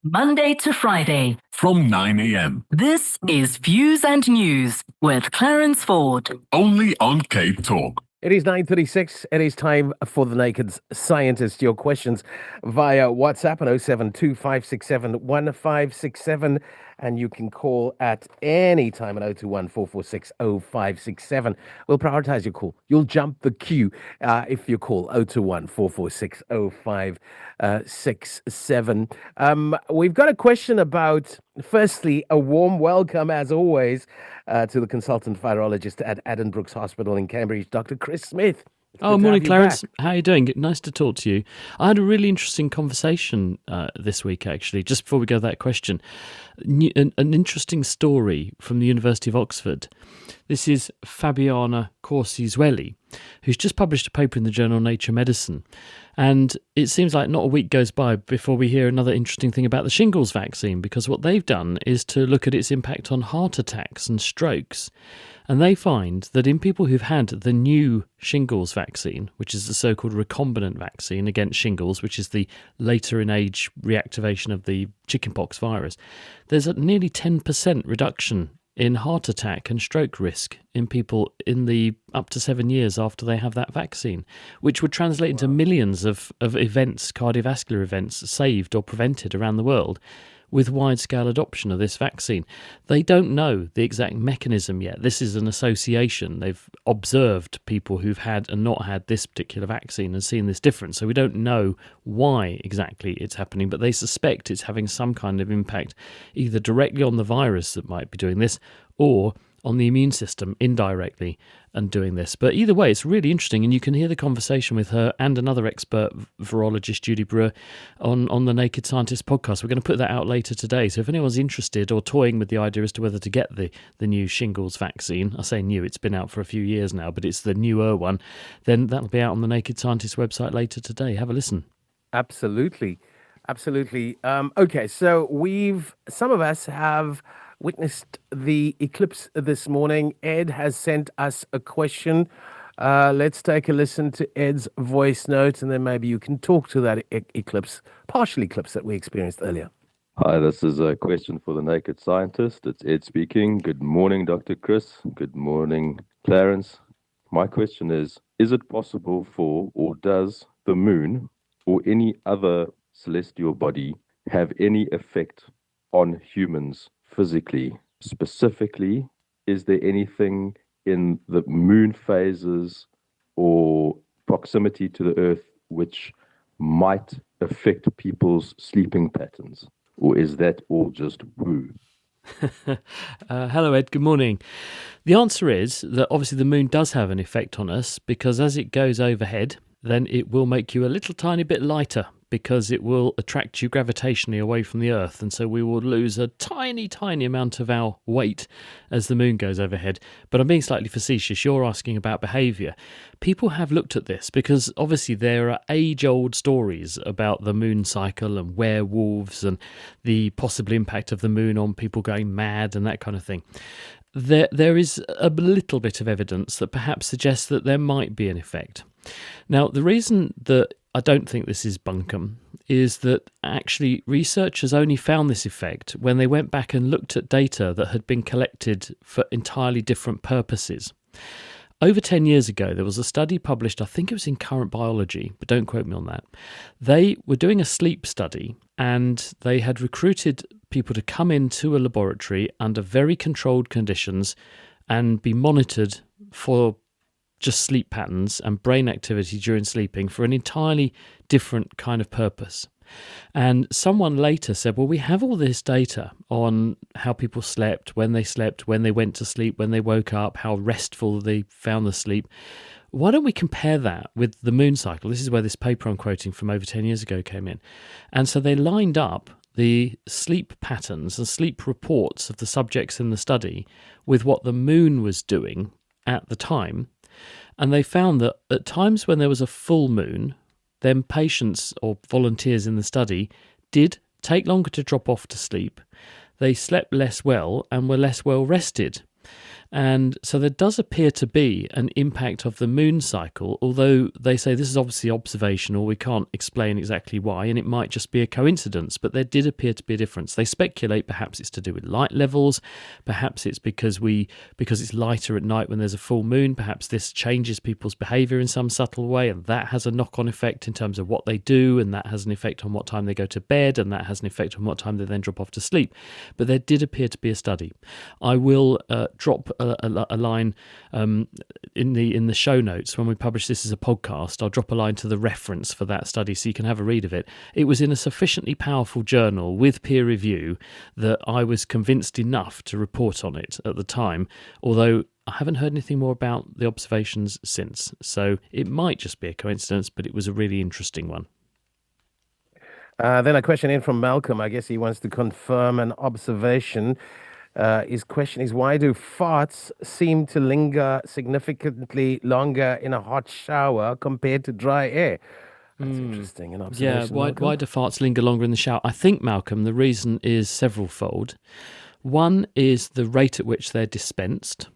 Monday to Friday from 9 a.m. This is Views and News with Clarence Ford. Only on Cape Talk. It is 9:36. It is time for the Naked Scientist. Your questions via WhatsApp at 072-567-1567. And you can call at any time at 021-446-0567. We'll prioritize your call. You'll jump the queue if you call 021-446-0567. We've got a question about, firstly, a warm welcome, as always, to the consultant virologist at Addenbrooke's Hospital in Cambridge, Dr. Chris Smith. Oh, morning, Clarence. How are you doing? Nice to talk to you. I had a really interesting conversation this week, actually, just before we go to that question. An interesting story from the University of Oxford. This is Fabiana Corsi-Zweli, who's just published a paper in the journal Nature Medicine. And it seems like not a week goes by before we hear another interesting thing about the shingles vaccine, because what they've done is to look at its impact on heart attacks and strokes. And they find that in people who've had the new shingles vaccine, which is the so-called recombinant vaccine against shingles, which is the later in age reactivation of the chickenpox virus, there's a nearly 10% reduction in heart attack and stroke risk in people in the up to 7 years after they have that vaccine, which would translate into millions of events, cardiovascular events, saved or prevented around the world with wide-scale adoption of this vaccine. They don't know the exact mechanism yet. This is an association. They've observed people who've had and not had this particular vaccine and seen this difference. So we don't know why exactly it's happening, but they suspect it's having some kind of impact either directly on the virus that might be doing this or on the immune system indirectly and doing this. But either way, it's really interesting, and you can hear the conversation with her and another expert virologist, Judy Brewer, on the Naked Scientist podcast. We're going to put that out later today. So if anyone's interested or toying with the idea as to whether to get the new shingles vaccine, I say new, it's been out for a few years now, but it's the newer one, then that'll be out on the Naked Scientist website later today. Have a listen. Absolutely. Okay, so some of us have witnessed the eclipse this morning. Ed has sent us a question. Let's take a listen to Ed's voice note, and then maybe you can talk to that partial eclipse that we experienced earlier. Hi, this is a question for the Naked Scientist. It's Ed speaking. Good morning, Dr. Chris. Good morning, Clarence. My question is it possible for, or does the moon or any other celestial body have any effect on humans physically? Specifically, is there anything in the moon phases or proximity to the Earth which might affect people's sleeping patterns? Or is that all just woo? Hello, Ed. Good morning. The answer is that obviously the moon does have an effect on us, because as it goes overhead, then it will make you a little tiny bit lighter, because it will attract you gravitationally away from the Earth. And so we will lose a tiny, tiny amount of our weight as the moon goes overhead. But I'm being slightly facetious. You're asking about behaviour. People have looked at this because obviously there are age-old stories about the moon cycle and werewolves and the possible impact of the moon on people going mad and that kind of thing. There is a little bit of evidence that perhaps suggests that there might be an effect. Now, the reason that I don't think this is bunkum is that actually researchers only found this effect when they went back and looked at data that had been collected for entirely different purposes. Over 10 years ago, there was a study published, I think it was in Current Biology, but don't quote me on that. They were doing a sleep study, and they had recruited people to come into a laboratory under very controlled conditions and be monitored for just sleep patterns and brain activity during sleeping for an entirely different kind of purpose. And someone later said, well, we have all this data on how people slept, when they went to sleep, when they woke up, how restful they found the sleep. Why don't we compare that with the moon cycle? This is where this paper I'm quoting from over 10 years ago came in. And so they lined up the sleep patterns and sleep reports of the subjects in the study with what the moon was doing at the time. And they found that at times when there was a full moon, then patients or volunteers in the study did take longer to drop off to sleep. They slept less well and were less well rested. And so there does appear to be an impact of the moon cycle, although they say this is obviously observational, we can't explain exactly why, and it might just be a coincidence, but there did appear to be a difference. They speculate perhaps it's to do with light levels, perhaps it's because it's lighter at night when there's a full moon, perhaps this changes people's behaviour in some subtle way, and that has a knock-on effect in terms of what they do, and that has an effect on what time they go to bed, and that has an effect on what time they then drop off to sleep. But there did appear to be a study. I will drop a line in the show notes when we publish this as a podcast. I'll drop a line to the reference for that study so you can have a read of it. It was in a sufficiently powerful journal with peer review that I was convinced enough to report on it at the time, although I haven't heard anything more about the observations since. So it might just be a coincidence, but it was a really interesting one. Then a question in from Malcolm. I guess he wants to confirm an observation. His question is, why do farts seem to linger significantly longer in a hot shower compared to dry air? That's interesting. An observation. Yeah, why do farts linger longer in the shower? I think, Malcolm, the reason is several-fold. One is the rate at which they're dispensed.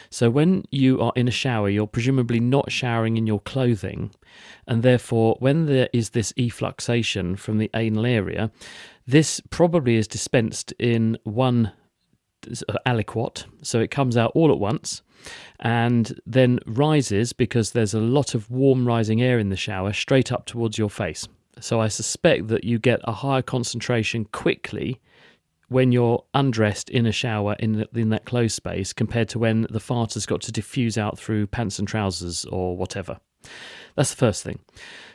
So when you are in a shower, you're presumably not showering in your clothing, and therefore when there is this effluxation from the anal area, this probably is dispensed in one aliquot, so it comes out all at once and then rises, because there's a lot of warm rising air in the shower, straight up towards your face. So I suspect that you get a higher concentration quickly when you're undressed in a shower in that closed space compared to when the fart has got to diffuse out through pants and trousers or whatever. That's the first thing.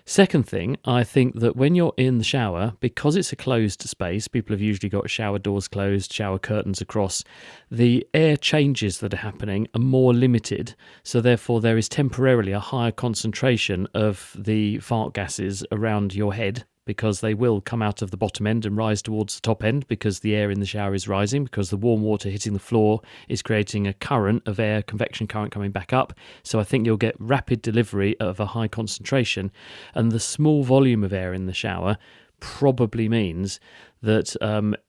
Second thing, I think that when you're in the shower, because it's a closed space, people have usually got shower doors closed, shower curtains across, the air changes that are happening are more limited, so therefore there is temporarily a higher concentration of the fart gases around your head, because they will come out of the bottom end and rise towards the top end, because the air in the shower is rising, because the warm water hitting the floor is creating a current of air, convection current coming back up. So I think you'll get rapid delivery of a high concentration, and the small volume of air in the shower probably means that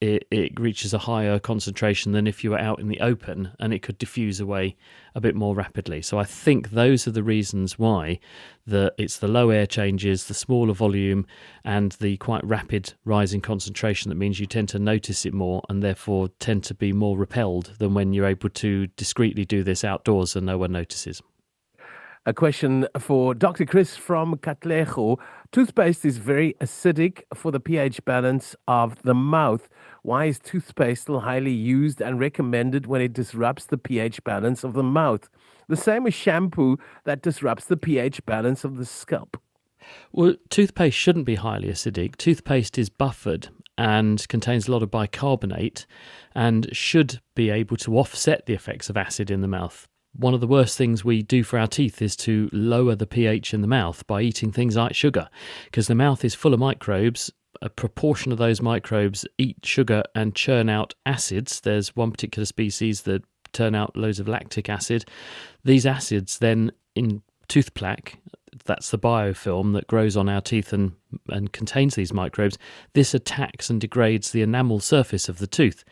it reaches a higher concentration than if you were out in the open, and it could diffuse away a bit more rapidly. So I think those are the reasons why it's the low air changes, the smaller volume, and the quite rapid rising concentration that means you tend to notice it more and therefore tend to be more repelled than when you're able to discreetly do this outdoors and no one notices. A question for Dr. Chris from Katlego. Toothpaste is very acidic for the pH balance of the mouth. Why is toothpaste still highly used and recommended when it disrupts the pH balance of the mouth? The same as shampoo that disrupts the pH balance of the scalp. Well, toothpaste shouldn't be highly acidic. Toothpaste is buffered and contains a lot of bicarbonate and should be able to offset the effects of acid in the mouth. One of the worst things we do for our teeth is to lower the pH in the mouth by eating things like sugar, because the mouth is full of microbes. A proportion of those microbes eat sugar and churn out acids. There's one particular species that turn out loads of lactic acid. These acids then, in tooth plaque, that's the biofilm that grows on our teeth and contains these microbes, this attacks and degrades the enamel surface of the tooth.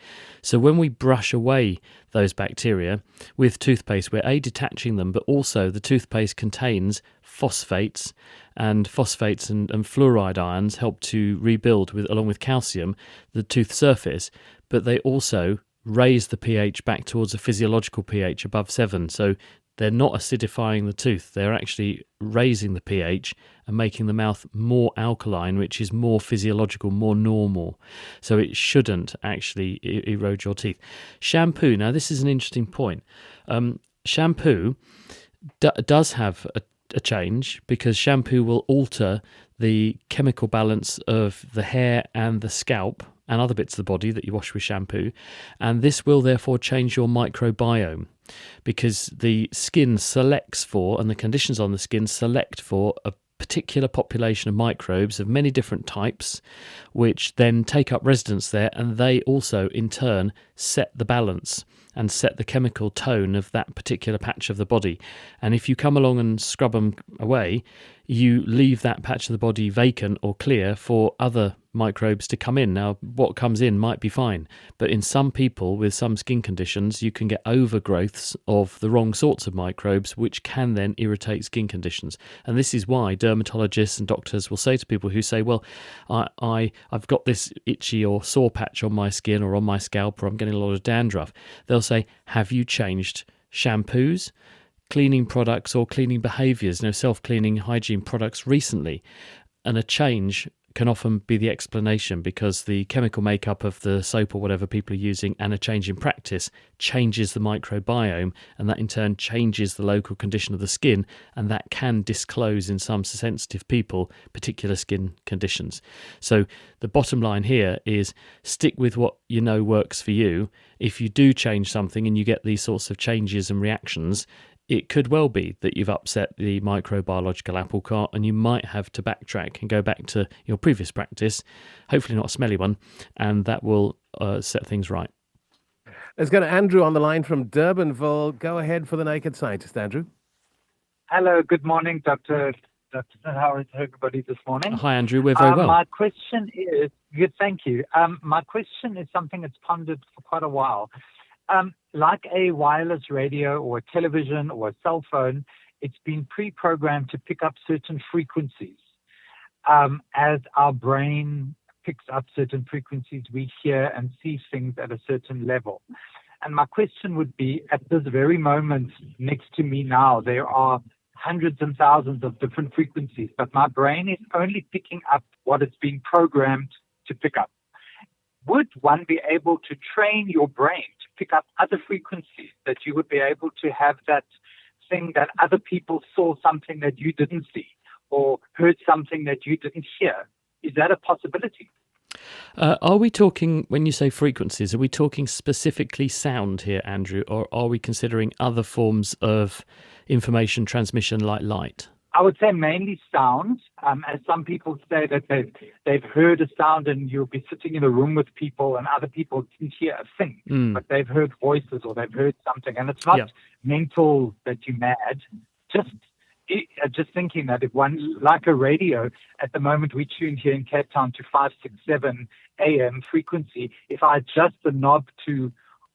So when we brush away those bacteria with toothpaste, we're detaching them, but also the toothpaste contains phosphates, and fluoride ions help to rebuild, along with calcium, the tooth surface, but they also raise the pH back towards a physiological pH above 7. So they're not acidifying the tooth, they're actually raising the pH and making the mouth more alkaline, which is more physiological, more normal. So it shouldn't actually erode your teeth. Shampoo, now this is an interesting point. Shampoo does have a change, because shampoo will alter the chemical balance of the hair and the scalp and other bits of the body that you wash with shampoo, and this will therefore change your microbiome, because the skin selects for, and the conditions on the skin select for, a particular population of microbes of many different types, which then take up residence there, and they also in turn set the balance. and set the chemical tone of that particular patch of the body. And if you come along and scrub them away, you leave that patch of the body vacant or clear for other microbes to come in. Now, what comes in might be fine, but in some people with some skin conditions, you can get overgrowths of the wrong sorts of microbes, which can then irritate skin conditions. And this is why dermatologists and doctors will say to people who say, well, I've got this itchy or sore patch on my skin or on my scalp, or I'm getting a lot of dandruff. They'll say, have you changed shampoos, cleaning products, or cleaning behaviours, self-cleaning hygiene products recently? And a change can often be the explanation, because the chemical makeup of the soap or whatever people are using and a change in practice changes the microbiome, and that in turn changes the local condition of the skin, and that can disclose in some sensitive people particular skin conditions. So the bottom line here is stick with what you know works for you. If you do change something and you get these sorts of changes and reactions, it could well be that you've upset the microbiological apple cart, and you might have to backtrack and go back to your previous practice, hopefully not a smelly one, and that will set things right. Let's go to Andrew on the line from Durbanville. Go ahead for the Naked Scientist, Andrew. Hello, good morning, Dr. How is everybody this morning? Hi, Andrew. We're very well. My question is, good, thank you. My question is something that's pondered for quite a while. Like a wireless radio or a television or a cell phone, it's been pre-programmed to pick up certain frequencies. As our brain picks up certain frequencies, we hear and see things at a certain level. And my question would be, at this very moment next to me now, there are hundreds and thousands of different frequencies, but my brain is only picking up what it's been programmed to pick up. Would one be able to train your brain to pick up other frequencies, that you would be able to have that thing that other people saw something that you didn't see or heard something that you didn't hear? Is that a possibility? Are we talking, when you say frequencies, are we talking specifically sound here, Andrew, or are we considering other forms of information transmission like light? I would say mainly sound, as some people say that they've heard a sound, and you'll be sitting in a room with people and other people didn't hear a thing, but they've heard voices or they've heard something. And it's not mental that you're mad, just thinking that if one, like a radio, at the moment we tune here in Cape Town to 567 AM frequency, if I adjust the knob to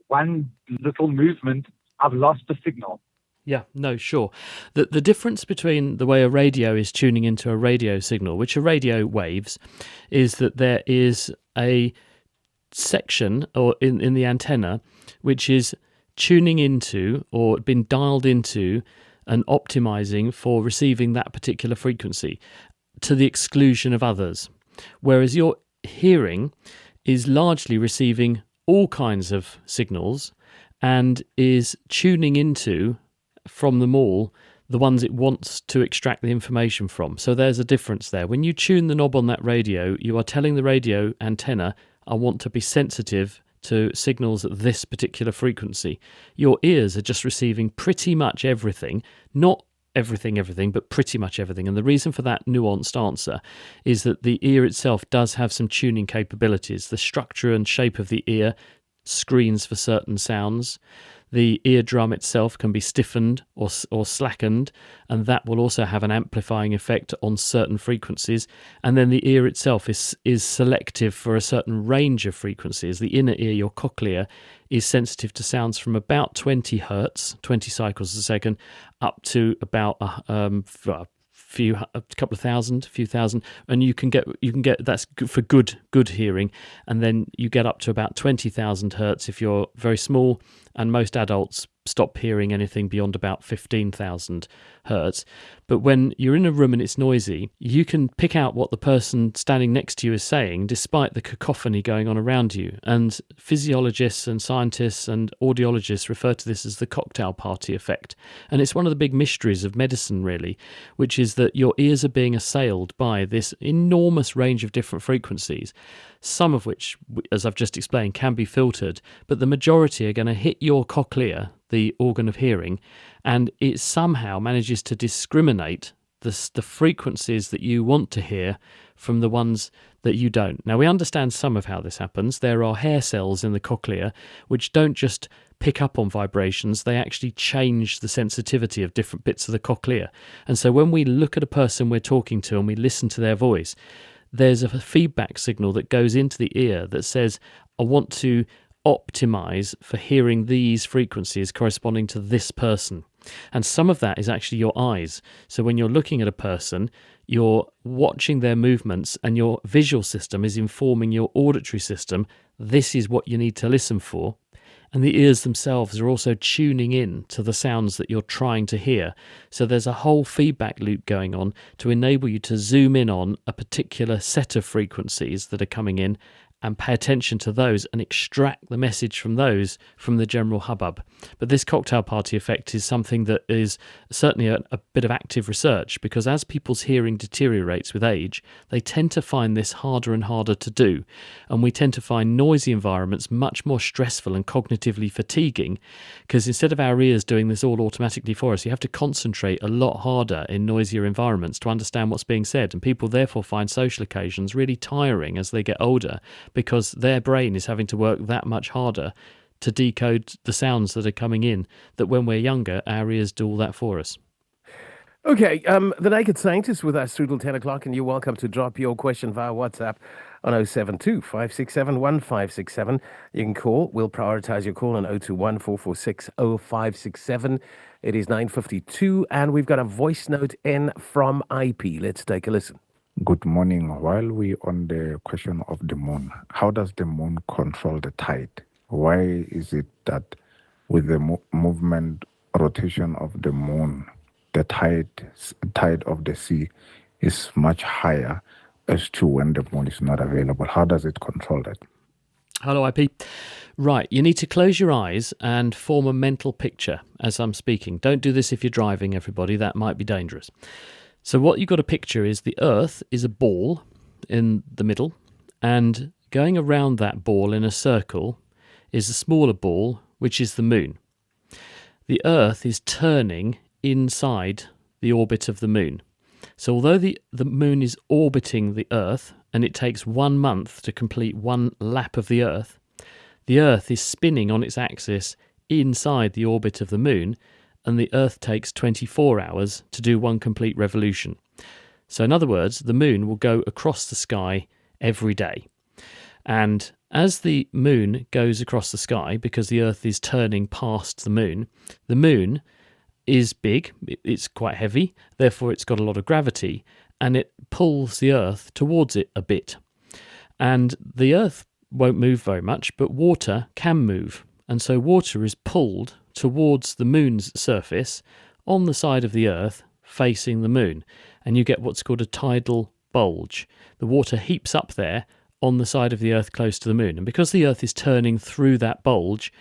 one little movement, I've lost the signal. Yeah, no, sure. The difference between the way a radio is tuning into a radio signal, which are radio waves, is that there is a section or in the antenna which is tuning into or been dialed into and optimizing for receiving that particular frequency to the exclusion of others. Whereas your hearing is largely receiving all kinds of signals and is tuning into from them all the ones it wants to extract the information from. So there's a difference there. When you tune the knob on that radio, you are telling the radio antenna, I want to be sensitive to signals at this particular frequency. Your ears are just receiving pretty much everything, not everything, but pretty much everything. And the reason for that nuanced answer is that the ear itself does have some tuning capabilities. The structure and shape of the ear screens for certain sounds. The eardrum itself can be stiffened or slackened, and that will also have an amplifying effect on certain frequencies. And then the ear itself is selective for a certain range of frequencies. The inner ear, your cochlea, is sensitive to sounds from about 20 hertz, 20 cycles a second, up to about a couple of thousand, a few thousand, and you can get that's good for good hearing, and then you get up to about 20,000 hertz if you're very small, and most adults stop hearing anything beyond about 15,000 hertz. But when you're in a room and it's noisy, you can pick out what the person standing next to you is saying despite the cacophony going on around you. And physiologists and scientists and audiologists refer to this as the cocktail party effect. And it's one of the big mysteries of medicine, really, which is that your ears are being assailed by this enormous range of different frequencies, some of which, as I've just explained, can be filtered, but the majority are going to hit your cochlea, the organ of hearing, and it somehow manages to discriminate the frequencies that you want to hear from the ones that you don't. Now, we understand some of how this happens. There are hair cells in the cochlea which don't just pick up on vibrations, they actually change the sensitivity of different bits of the cochlea. And so when we look at a person we're talking to and we listen to their voice, there's a feedback signal that goes into the ear that says, I want to optimize for hearing these frequencies corresponding to this person. And some of that is actually your eyes. So when you're looking at a person, you're watching their movements and your visual system is informing your auditory system. This is what you need to listen for. And the ears themselves are also tuning in to the sounds that you're trying to hear. So there's a whole feedback loop going on to enable you to zoom in on a particular set of frequencies that are coming in and pay attention to those and extract the message from those from the general hubbub. But this cocktail party effect is something that is certainly a bit of active research, because as people's hearing deteriorates with age, they tend to find this harder and harder to do. And we tend to find noisy environments much more stressful and cognitively fatiguing, because instead of our ears doing this all automatically for us, you have to concentrate a lot harder in noisier environments to understand what's being said. And people therefore find social occasions really tiring as they get older, because their brain is having to work that much harder to decode the sounds that are coming in, that when we're younger, our ears do all that for us. Okay, the Naked Scientist with us through till 10 o'clock, and you're welcome to drop your question via WhatsApp on 072 567 1567. You can call. We'll prioritize your call on 021 446 0567. It is 9:52, and we've got a voice note in from IP. Let's take a listen. Good morning. While we're on the question of the moon, how does the moon control the tide? Why is it that with the movement, rotation of the moon, the tide of the sea is much higher as to when the moon is not available? How does it control that? Hello, IP. Right, you need to close your eyes and form a mental picture as I'm speaking. Don't do this if you're driving, everybody. That might be dangerous. So what you've got to picture is the Earth is a ball in the middle, and going around that ball in a circle is a smaller ball, which is the moon. The Earth is turning inside the orbit of the moon. So although the moon is orbiting the Earth, and it takes 1 month to complete one lap of the Earth is spinning on its axis inside the orbit of the moon, and the Earth takes 24 hours to do one complete revolution. So in other words, the moon will go across the sky every day. And as the moon goes across the sky, because the Earth is turning past the moon is big, it's quite heavy, therefore it's got a lot of gravity, and it pulls the Earth towards it a bit. And the Earth won't move very much, but water can move. And so water is pulled towards the moon's surface on the side of the Earth facing the moon, and you get what's called a tidal bulge. The water heaps up there on the side of the Earth close to the moon, and because the Earth is turning through that bulge,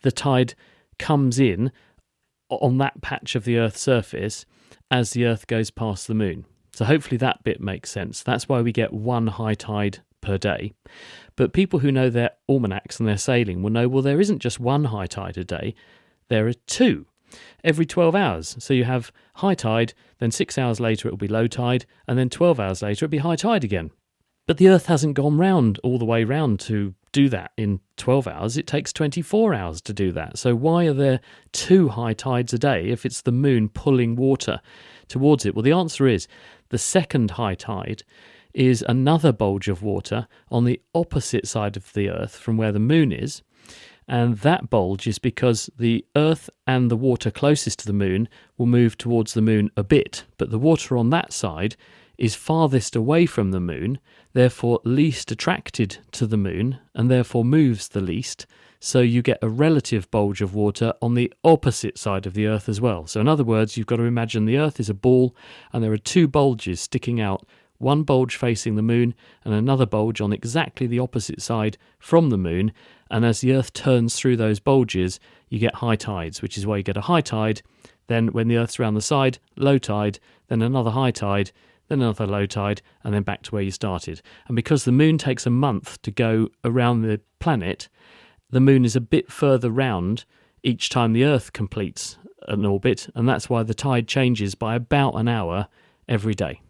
the tide comes in on that patch of the Earth's surface as the Earth goes past the moon. So hopefully that bit makes sense. That's why we get one high tide per day. But people who know their almanacs and their sailing will know, well, there isn't just one high tide a day, there are two every 12 hours. So you have high tide, then 6 hours later it'll be low tide, and then 12 hours later it'll be high tide again. But the Earth hasn't gone round all the way round to do that in 12 hours. It takes 24 hours to do that. So why are there two high tides a day if it's the moon pulling water towards it? Well, the answer is the second high tide is another bulge of water on the opposite side of the Earth from where the moon is. And that bulge is because the Earth and the water closest to the moon will move towards the moon a bit, but the water on that side is farthest away from the moon, therefore least attracted to the moon, and therefore moves the least. So you get a relative bulge of water on the opposite side of the Earth as well. So in other words, you've got to imagine the Earth is a ball, and there are two bulges sticking out, one bulge facing the moon and another bulge on exactly the opposite side from the moon. And as the Earth turns through those bulges, you get high tides, which is why you get a high tide. Then when the Earth's around the side, low tide, then another high tide, then another low tide, and then back to where you started. And because the moon takes a month to go around the planet, the moon is a bit further round each time the Earth completes an orbit, and that's why the tide changes by about an hour every day.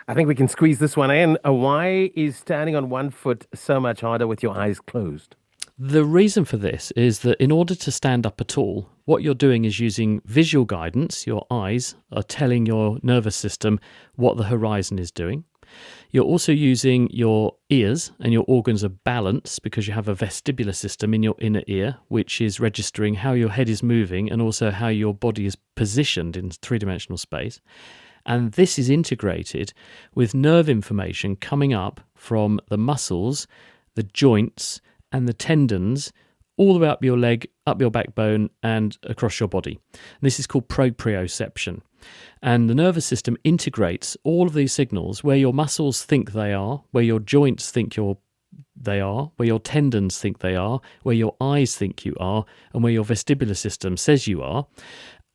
I think we can squeeze this one in. Why is standing on one foot so much harder with your eyes closed? The reason for this is that in order to stand up at all, what you're doing is using visual guidance. Your eyes are telling your nervous system what the horizon is doing. You're also using your ears and your organs of balance because you have a vestibular system in your inner ear, which is registering how your head is moving and also how your body is positioned in three-dimensional space. And this is integrated with nerve information coming up from the muscles, the joints, and the tendons all the way up your leg, up your backbone, and across your body. And this is called proprioception. And the nervous system integrates all of these signals where your muscles think they are, where your joints think they are, where your tendons think they are, where your eyes think you are, and where your vestibular system says you are.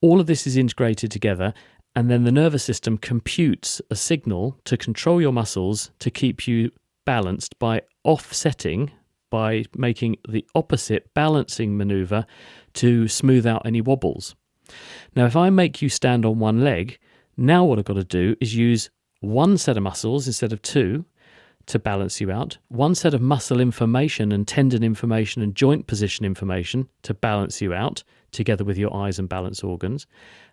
All of this is integrated together, and then the nervous system computes a signal to control your muscles to keep you balanced by offsetting, by making the opposite balancing maneuver to smooth out any wobbles. Now, if I make you stand on one leg, now what I've got to do is use one set of muscles instead of two to balance you out, one set of muscle information and tendon information and joint position information to balance you out, together with your eyes and balance organs.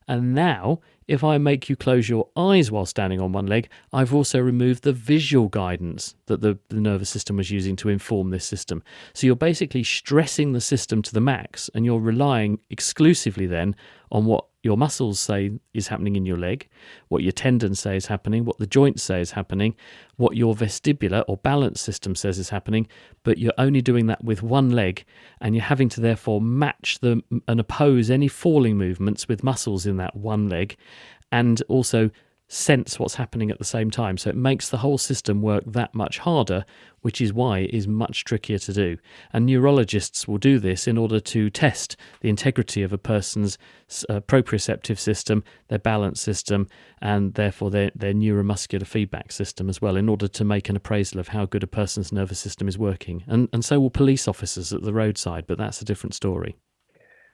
And now, if I make you close your eyes while standing on one leg, I've also removed the visual guidance that the nervous system was using to inform this system. So you're basically stressing the system to the max, and you're relying exclusively then on what your muscles say is happening in your leg, what your tendons say is happening, what the joints say is happening, what your vestibular or balance system says is happening, but you're only doing that with one leg, and you're having to therefore match them and oppose any falling movements with muscles in that one leg, and also sense what's happening at the same time. So it makes the whole system work that much harder, which is why it is much trickier to do. And neurologists will do this in order to test the integrity of a person's proprioceptive system, their balance system, and therefore their neuromuscular feedback system as well, in order to make an appraisal of how good a person's nervous system is working. And so will police officers at the roadside, but that's a different story.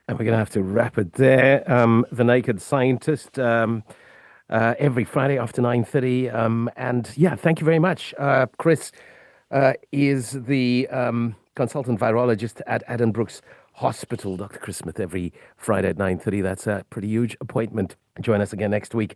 And we're going to have to wrap it there. The Naked Scientist, every Friday after 9:30. And yeah, thank you very much. Chris is the consultant virologist at Addenbrooke's Hospital. Dr. Chris Smith every Friday at 9:30. That's a pretty huge appointment. Join us again next week.